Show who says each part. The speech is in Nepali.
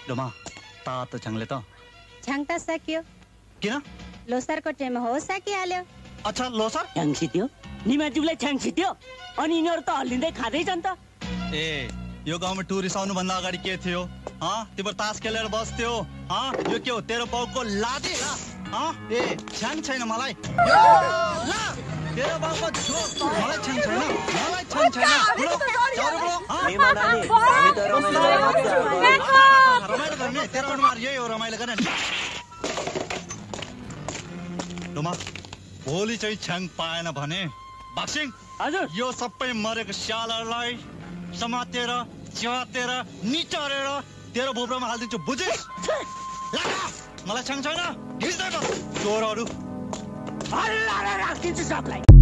Speaker 1: डोमा तातो छाङले त
Speaker 2: छाङ त सकियो
Speaker 1: किन
Speaker 2: लोसारको टाइम हो सकिहाल्यो
Speaker 1: अच्छा लोसार
Speaker 3: छ्याङ छिट्यो निमाज्यूलाई छ्याङ छिट्यो अनि यिनीहरू त हल्लिँदै खाँदैछन् त
Speaker 1: ए यो गाउँमा टुरिस्ट आउनु भन्दा अगाडि के थियो तिम्रो तास खेलेर बस्थ्यो यो के हो तेरो बाउको लादी ए छ्याङ छैन मलाई तेरो बाउको जोस मलाई छ्याङ छैन रमाइलो गर्ने तेरो अनुहार यही हो रमाइलो गर्ने डोमा भोलि चाहिँ छ्याङ पाएन भने बाक्सिङ
Speaker 3: हजुर
Speaker 1: यो सबै मरेको स्यालहरूलाई समातेर च्यातेर निचरेर तेरो भोब्रोमा हालिदिन्छु बुझिस् मलाई छ्याङ छैन हिँड्दै बस चोरहरू
Speaker 3: हल्ला राखिदिन्छु सबलाई